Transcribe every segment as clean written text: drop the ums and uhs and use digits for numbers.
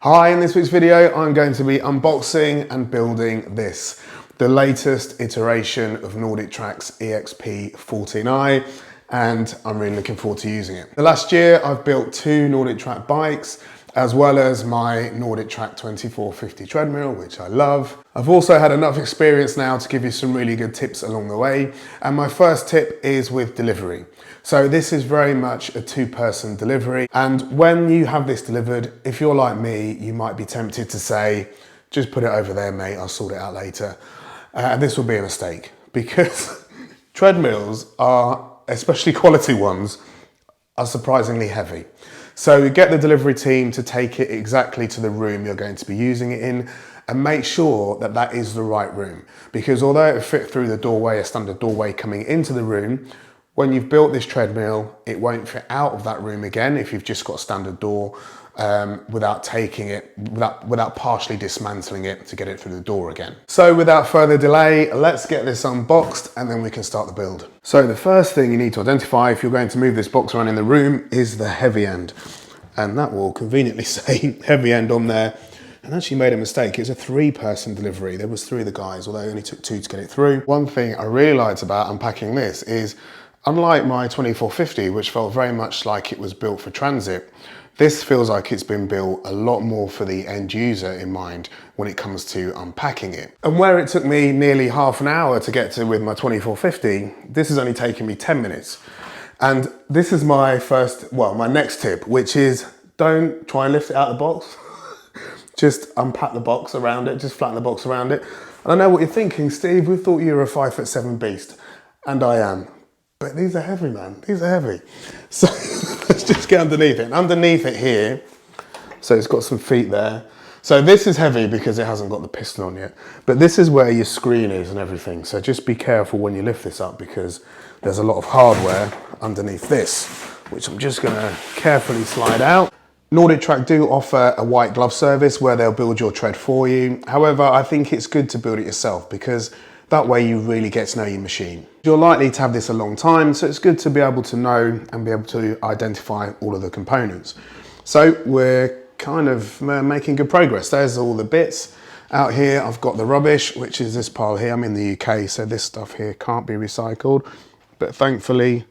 Hi, in this week's video, I'm going to be unboxing and building this, the latest iteration of NordicTrack's EXP 14i, and I'm really looking forward to using it. The last year, I've built two NordicTrack bikes, as well as my NordicTrack 2450 treadmill, which I love. I've also had enough experience now to give you some really good tips along the way. And my first tip is with delivery. So this is very much a two-person delivery. And when you have this delivered, if you're like me, you might be tempted to say, just put it over there, mate, I'll sort it out later. And this will be a mistake because treadmills are, especially quality ones, are surprisingly heavy. So get the delivery team to take it exactly to the room you're going to be using it in and make sure that that is the right room. Because although it will fit through the doorway, a standard doorway coming into the room, when you've built this treadmill, it won't fit out of that room again if you've just got a standard door without taking it, without partially dismantling it to get it through the door again. So without further delay, let's get this unboxed and then we can start the build. So the first thing you need to identify if you're going to move this box around in the room is the heavy end. And that will conveniently say heavy end on there. And actually made a mistake. It's a three-person delivery. There was three of the guys, although it only took two to get it through. One thing I really liked about unpacking this is, unlike my 2450, which felt very much like it was built for transit, this feels like it's been built a lot more for the end user in mind when it comes to unpacking it. And where it took me nearly half an hour to get to with my 2450, this has only taken me 10 minutes. And this is my my next tip, which is don't try and lift it out of the box. Just unpack the box around it, just flatten the box around it. And I know what you're thinking, Steve, we thought you were a 5'7" beast. And I am. But these are heavy, man. These are heavy. So let's just get underneath it. And underneath it here, so it's got some feet there. So this is heavy because it hasn't got the piston on yet. But this is where your screen is and everything. So just be careful when you lift this up because there's a lot of hardware underneath this, which I'm just gonna carefully slide out. NordicTrack do offer a white glove service where they'll build your tread for you. However, I think it's good to build it yourself because that way you really get to know your machine. You're likely to have this a long time, so it's good to be able to know and be able to identify all of the components. So we're kind of making good progress. There's all the bits. Out here, I've got the rubbish, which is this pile here. I'm in the UK, so this stuff here can't be recycled. But thankfully,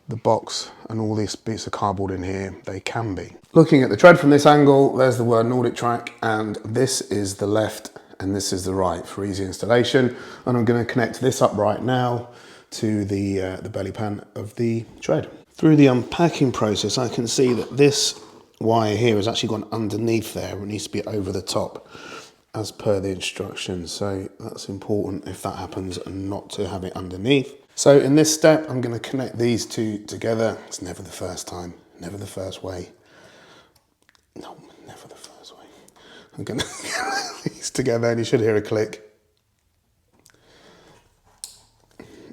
the box and all these bits of cardboard in here, they can be. Looking at the tread from this angle, there's the word NordicTrack, and this is the left and this is the right for easy installation. And I'm going to connect this up right now to the belly pan of the tread. Through the unpacking process, I can see that this wire here has actually gone underneath there. It needs to be over the top as per the instructions. So that's important if that happens and not to have it underneath. So in this step, I'm going to connect these two together. It's never the first time, never the first way. No, never the first way. I'm going to connect these together and you should hear a click.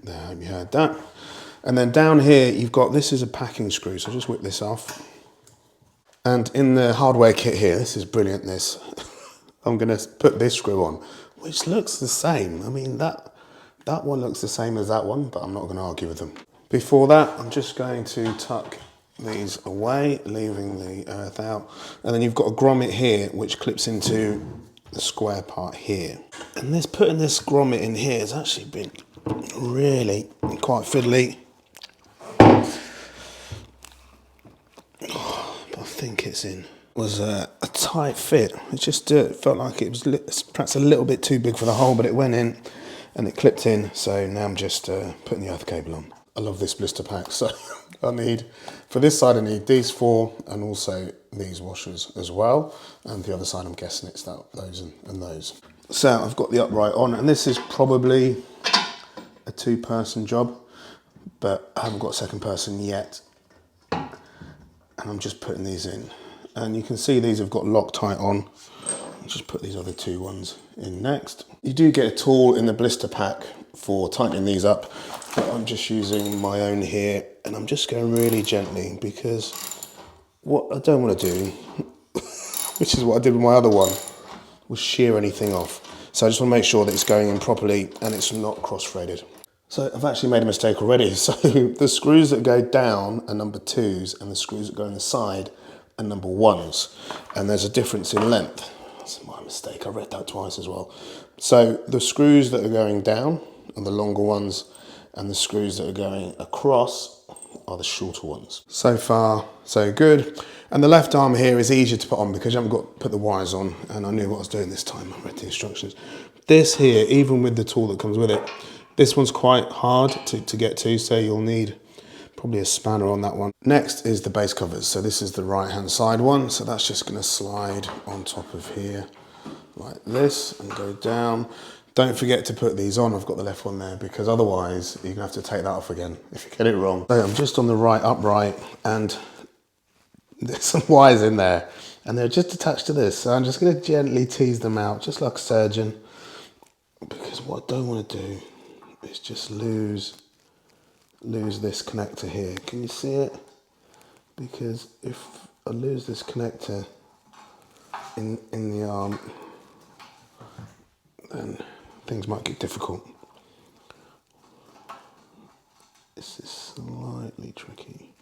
There, I hope you heard that. And then down here, you've got, this is a packing screw. So just whip this off. And in the hardware kit here, this is brilliant, this. I'm going to put this screw on, which looks the same. I mean, that one looks the same as that one, but I'm not going to argue with them. Before that, I'm just going to tuck these away, leaving the earth out. And then you've got a grommet here, which clips into the square part here. And putting this grommet in here has actually been really quite fiddly. Oh, but I think it's in. It was a tight fit. It just felt like it was perhaps a little bit too big for the hole, but it went in. And it clipped in, so now I'm just putting the earth cable on. I love this blister pack, so for this side I need these four and also these washers as well. And the other side I'm guessing it's those and those. So I've got the upright on, and this is probably a two-person job, but I haven't got a second person yet. And I'm just putting these in. And you can see these have got Loctite on. Just put these other two ones in next. You do get a tool in the blister pack for tightening these up, but I'm just using my own here, and I'm just going really gently because what I don't want to do, which is what I did with my other one, was shear anything off. So I just want to make sure that it's going in properly and it's not cross-threaded. So I've actually made a mistake already. So the screws that go down are number 2s and the screws that go on the side and number 1s, and there's a difference in length. That's my mistake, I read that twice as well. So the screws that are going down are the longer ones, and the screws that are going across are the shorter ones. So far, so good. And the left arm here is easier to put on because you haven't got to put the wires on, and I knew what I was doing this time. I read the instructions. This here, even with the tool that comes with it, this one's quite hard to get to, so you'll need probably a spanner on that one. Next is the base covers. So this is the right hand side one. So that's just going to slide on top of here like this and go down. Don't forget to put these on. I've got the left one there because otherwise you're going to have to take that off again if you get it wrong. So I'm just on the right upright and there's some wires in there and they're just attached to this. So I'm just going to gently tease them out just like a surgeon, because what I don't want to do is just lose this connector here. Can you see it? Because if I lose this connector in the arm, then things might get difficult. This is slightly tricky.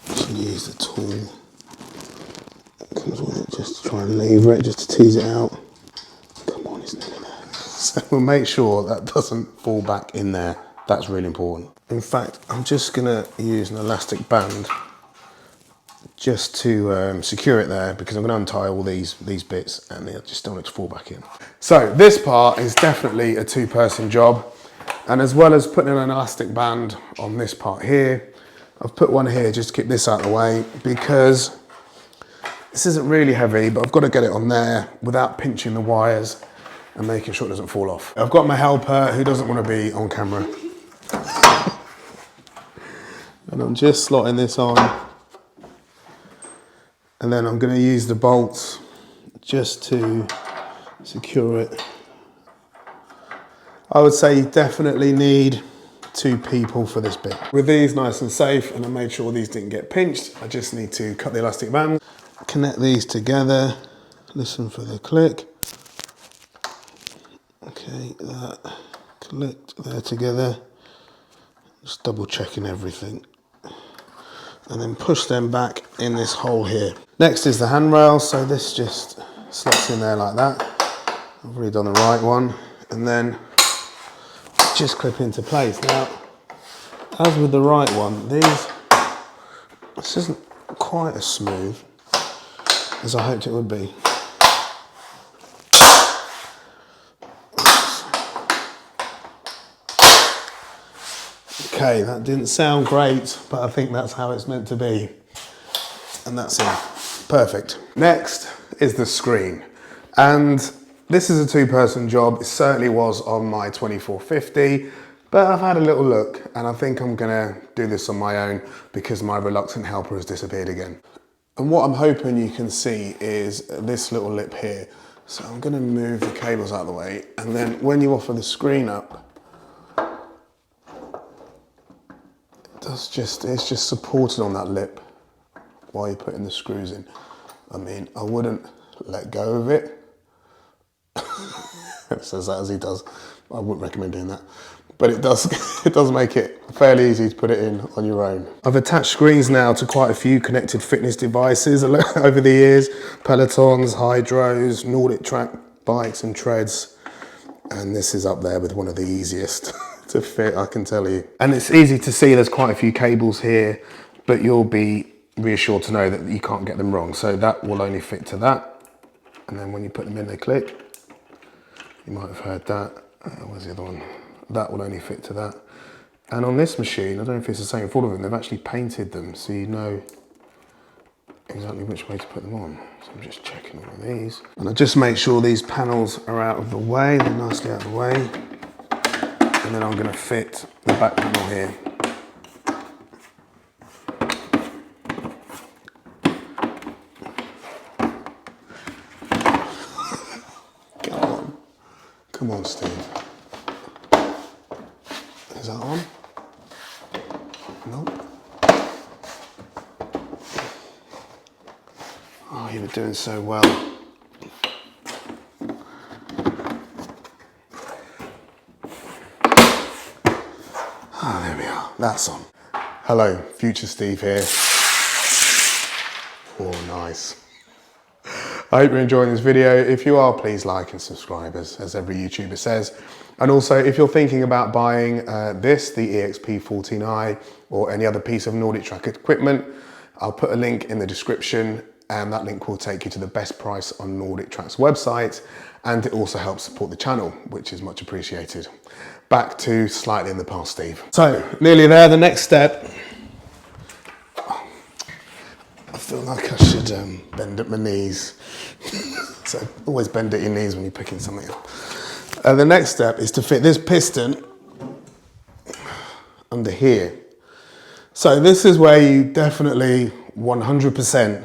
Just use the tool that comes with it just to try and lever it, just to tease it out. Come on, it's nearly there. So we'll make sure that doesn't fall back in there. That's really important. In fact, I'm just gonna use an elastic band just to secure it there, because I'm going to untie all these bits and I just don't want it to fall back in. So this part is definitely a 2-person job, and as well as putting an elastic band on this part here, I've put one here just to keep this out of the way, because this isn't really heavy, but I've got to get it on there without pinching the wires and making sure it doesn't fall off. I've got my helper who doesn't want to be on camera. And I'm just slotting this on. And then I'm going to use the bolts just to secure it. I would say you definitely need 2 people for this bit. With these nice and safe, and I made sure these didn't get pinched, I just need to cut the elastic band, connect these together, listen for the click. Okay, that clicked there together. Just double checking everything. And then push them back in this hole here. Next is the handrail, so this just slots in there like that. I've already done the right one, and then just clip into place. Now, as with the right one, this isn't quite as smooth as I hoped it would be. Okay, that didn't sound great, but I think that's how it's meant to be. And that's it. Perfect. Next is the screen. And this is a 2-person job. It certainly was on my 2450, but I've had a little look and I think I'm gonna do this on my own because my reluctant helper has disappeared again. And what I'm hoping you can see is this little lip here. So I'm gonna move the cables out of the way, and then when you offer the screen up, it's just supported on that lip while you're putting the screws in. I mean, I wouldn't let go of it. It says that as he does. I wouldn't recommend doing that. But it does make it fairly easy to put it in on your own. I've attached screens now to quite a few connected fitness devices over the years. Pelotons, Hydros, NordicTrack bikes and treads. And this is up there with one of the easiest to fit, I can tell you. And it's easy to see there's quite a few cables here, but you'll be reassured to know that you can't get them wrong. So that will only fit to that. And then when you put them in, they click. You might have heard that. Where's the other one? That will only fit to that. And on this machine, I don't know if it's the same for all of them, they've actually painted them so you know exactly which way to put them on. So I'm just checking all of these. And I just make sure these panels are out of the way, they're nicely out of the way. And then I'm going to fit the back panel here. Come on, Steve. Is that on? Nope. Oh, you were doing so well. Oh, there we are. That's on. Hello, Future Steve here. Oh, nice. I hope you're enjoying this video. If you are, please like and subscribe, as every YouTuber says. And also, if you're thinking about buying the EXP 14i, or any other piece of NordicTrack equipment, I'll put a link in the description, and that link will take you to the best price on NordicTrack's website, and it also helps support the channel, which is much appreciated. Back to slightly in the past, Steve. So, nearly there. The next step, I feel like I should bend at my knees. So always bend at your knees when you're picking something up. The next step is to fit this piston under here. So this is where you definitely 100%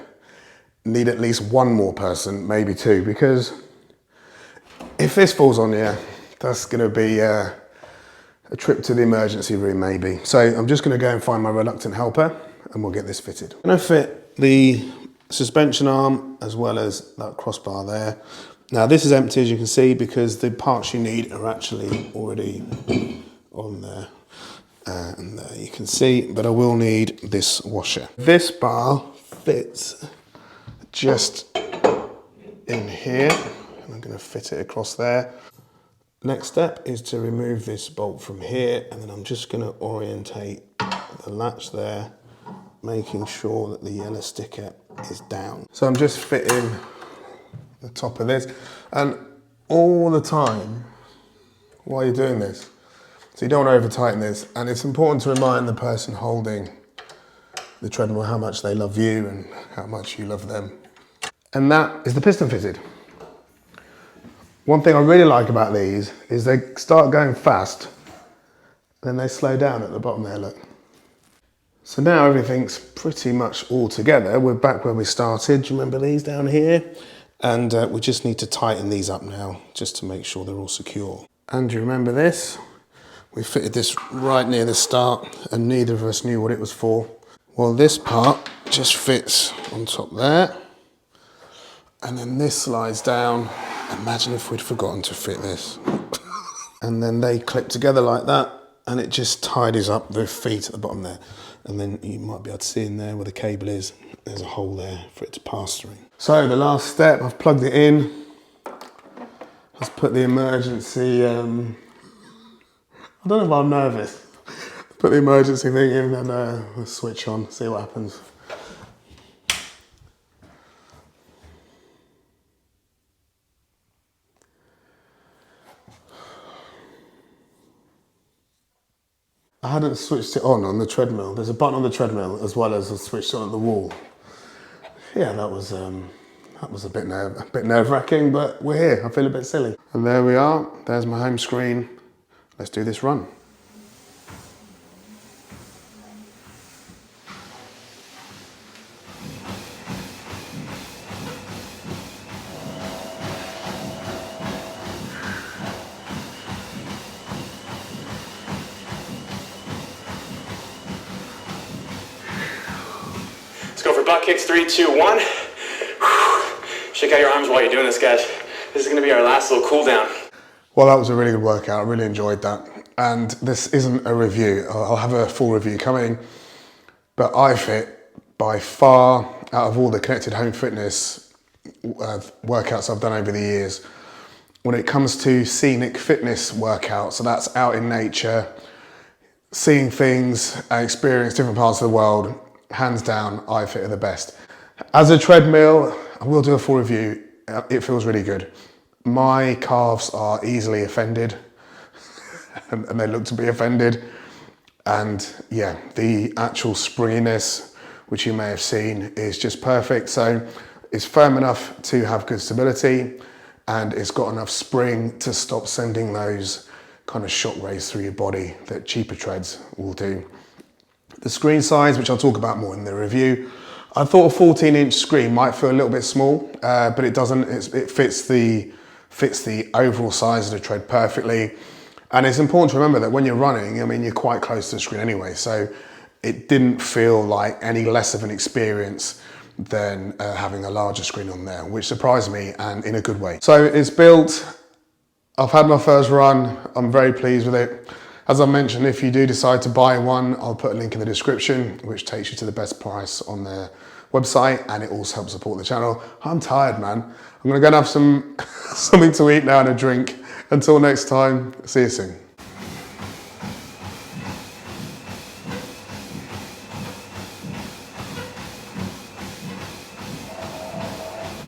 need at least one more person, maybe two, because if this falls on you, that's going to be a trip to the emergency room maybe. So I'm just going to go and find my reluctant helper and we'll get this fitted. I'm going to fit the suspension arm as well as that crossbar there. Now this is empty, as you can see, because the parts you need are actually already on there. And there you can see, but I will need this washer. This bar fits just in here, and I'm going to fit it across there. Next step is to remove this bolt from here, and then I'm just going to orientate the latch there, making sure that the yellow sticker is down. So I'm just fitting the top of this, and all the time while you're doing this, so you don't want to over tighten this, and it's important to remind the person holding the treadmill how much they love you and how much you love them. And that is the piston fitted. One thing I really like about these is they start going fast, then they slow down at the bottom there, look. So now everything's pretty much all together. We're back where we started. Do you remember these down here? And we just need to tighten these up now, just to make sure they're all secure. And do you remember this? We fitted this right near the start, and neither of us knew what it was for. Well, this part just fits on top there, and then this slides down. Imagine if we'd forgotten to fit this. And then they clip together like that, and it just tidies up the feet at the bottom there. And then you might be able to see in there where the cable is, there's a hole there for it to pass through. So the last step, I've plugged it in. Let's put the emergency, I don't know if I'm nervous. Put the emergency thing in and we'll switch on, see what happens. I hadn't switched it on the treadmill. There's a button on the treadmill as well as a switch on at the wall. Yeah, that was a bit nerve-wracking, but we're here. I feel a bit silly. And there we are. There's my home screen. Let's do this run. Let's go for butt kicks, 3, 2, 1. Shake out your arms while you're doing this, guys. This is gonna be our last little cool down. Well, that was a really good workout. I really enjoyed that. And this isn't a review. I'll have a full review coming, but iFit, by far, out of all the connected home fitness workouts I've done over the years, when it comes to scenic fitness workouts, so that's out in nature, seeing things and experience different parts of the world, hands down, iFit are the best. As a treadmill, I will do a full review. It feels really good. My calves are easily offended and they look to be offended. And yeah, the actual springiness, which you may have seen, is just perfect. So it's firm enough to have good stability, and it's got enough spring to stop sending those kind of shock rays through your body that cheaper treads will do. The screen size, which I'll talk about more in the review, I thought a 14-inch screen might feel a little bit small, but it doesn't. It fits the overall size of the tread perfectly. And it's important to remember that when you're running, I mean, you're quite close to the screen anyway, so it didn't feel like any less of an experience than having a larger screen on there, which surprised me, and in a good way. So it's built. I've had my first run. I'm very pleased with it. As I mentioned, if you do decide to buy one, I'll put a link in the description, which takes you to the best price on their website, and it also helps support the channel. I'm tired, man. I'm gonna go and have something to eat now and a drink. Until next time, see you soon.